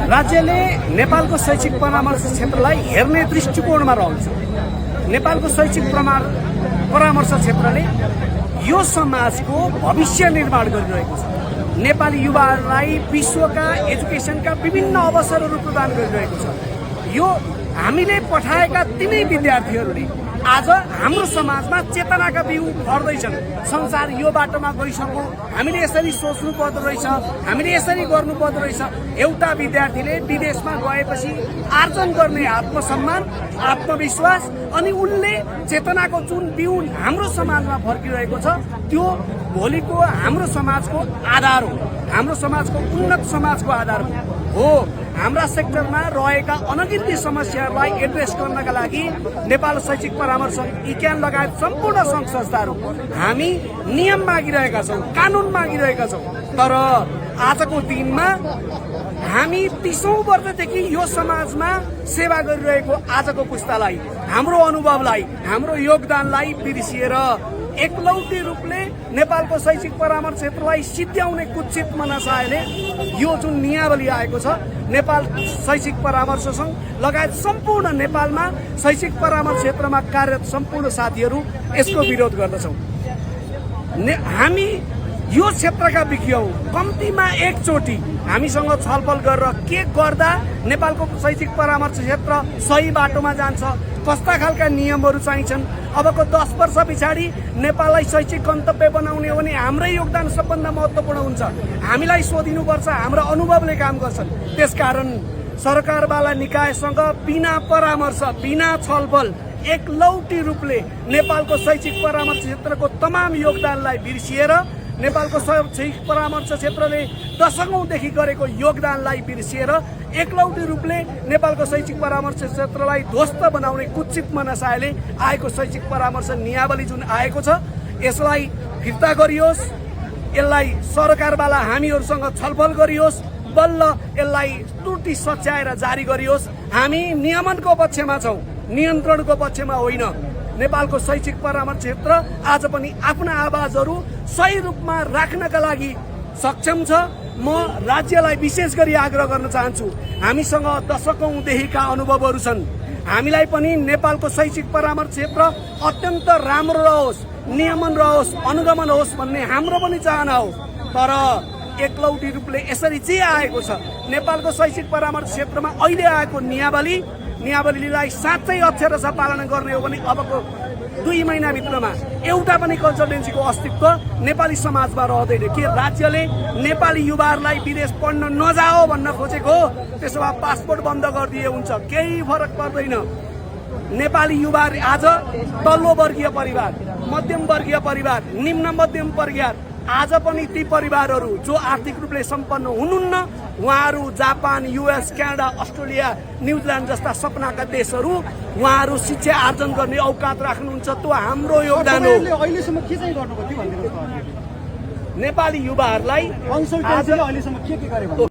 राज्यले नेपालको शैक्षिक परामर्श क्षेत्रलाई हेर्ने दृष्टिकोणमा रहन्छ। नेपालको शैक्षिक परामर्श क्षेत्रले यो समाजको भविष्य निर्माण गरिरहेको छ। नेपाली युवाहरूलाई विश्वका एजुकेसनका विभिन्न अवसरहरू प्रदान गरिरहेको छ। यो हामीले पठाएका तिनै विद्यार्थीहरूले आज हाम्रो समाजमा चेतनाका बिउ फर्दैछन्। संसार यो बाटोमा गइसक्यो, हामीले यसरी सोच्नु पर्दो रहेछ, हामीले यसरी गर्नु पर्दो रहेछ। एउटा विद्यार्थीले विदेशमा गएपछि आर्जन गर्ने आत्मसम्मान, आत्मविश्वास अनि उनले चेतनाको जुन बिउ हाम्रो समाजमा फर्किरहेको छ त्यो भोलिको हाम्रो समाजको आधार हो, हाम्रो समाजको उन्नत समाजको आधार हो। हाम्रा सेक्टरमा रहेका अनगिन्ती समस्याहरूलाई एड्रेस गर्नका लागि नेपाल शैक्षिक परामर्श इक्यान लगायत सम्पूर्ण सङ्घ संस्थाहरू हामी नियम मागिरहेका छौँ, कानुन मागिरहेका छौँ। तर आजको दिनमा हामी 30औं वर्षदेखि यो समाजमा सेवा गरिरहेको आजको पुस्तालाई, हाम्रो अनुभवलाई, हाम्रो योगदानलाई बिर्सिएर एकलौटी रूपले नेपालको शैक्षिक परामर्श क्षेत्रलाई सिद्ध्याउने कुचित मनसायले यो जुन नियावली आएको छ, नेपाल शैक्षिक परामर्श सङ्घ लगायत सम्पूर्ण नेपालमा शैक्षिक परामर्श क्षेत्रमा कार्यरत सम्पूर्ण साथीहरू यसको विरोध गर्दछौँ। हामी यो क्षेत्रका विज्ञ हौँ। कम्तीमा एकचोटि हामीसँग छलफल गरेर के गर्दा नेपालको शैक्षिक परामर्श क्षेत्र सही बाटोमा जान्छ, कस्ता खालका नियमहरू चाहिन्छन्, अबको 10 वर्ष पछाडि नेपाललाई शैक्षिक गन्तव्य बनाउने हो भने हाम्रै योगदान सबभन्दा महत्त्वपूर्ण हुन्छ। हामीलाई सोधिनुपर्छ, हाम्रो अनुभवले काम गर्छन्। त्यसकारण सरकारवाला निकायसँग बिना परामर्श, बिना छलफल एकलौटी रूपले नेपालको शैक्षिक परामर्श क्षेत्रको तमाम योगदानलाई बिर्सिएर, नेपालको शैक्षिक परामर्श क्षेत्रले दशकौंदेखि गरेको योगदानलाई बिर्सिएर एकलौटी रूपले नेपालको शैक्षिक परामर्श क्षेत्रलाई ध्वस्त बनाउने कुचित मनसायले आएको शैक्षिक परामर्श नियावली जुन आएको छ यसलाई फिर्ता गरियोस्, यसलाई सरकारवाला हामीहरूसँग छलफल गरियोस्, बल्ल यसलाई त्रुटि सच्याएर जारी गरियोस्। हामी नियमनको पक्षमा छौँ, नियन्त्रणको पक्षमा होइन। नेपालको शैक्षिक परामर्श क्षेत्र आज पनि आफ्ना आवाजहरू सही रूपमा राख्नका लागि सक्षम छ। म राज्यलाई विशेष गरी आग्रह गर्न चाहन्छु, हामीसँग दशकौंदेखिका अनुभवहरू छन्। हामीलाई पनि नेपालको शैक्षिक परामर्श क्षेत्र अत्यन्त राम्रो रहोस्, नियमन रहोस्, अनुगमन होस् भन्ने हाम्रो पनि चाहना हो। तर एकलौटी रूपले यसरी जे आएको छ नेपालको शैक्षिक परामर्श क्षेत्रमा अहिले आएको नियावलीलाई साँच्चै अक्षरशः पालना गर्ने हो भने अबको 2 महिनाभित्रमा एउटा पनि कन्सल्टेन्सीको अस्तित्व नेपाली समाजमा रहँदैन। के राज्यले नेपाली युवाहरूलाई विदेश पढ्न नजाओ भन्न खोजेको हो? त्यसो भए पासपोर्ट बन्द गरिदिए हुन्छ, केही फरक पर्दैन। नेपाली युवा आज तल्लो वर्गीय परिवार, मध्यम वर्गीय परिवार, निम्न मध्यम परिवार, आज पनि ती परिवारहरू जो आर्थिक रूपले सम्पन्न हुनुहुन्न उहाँहरू Japan, US, Canada, Australia, New Zealand जस्ता सपनाका देशहरू उहाँहरू शिक्षा आर्जन गर्ने औकात राख्नुहुन्छ। त्यो हाम्रो योगदान हो। अहिलेसम्म के चाहिँ गर्नुभयो त्यो भनिदिनुहोस्। नेपाली युवाहरूलाई अहिलेसम्म के गरेको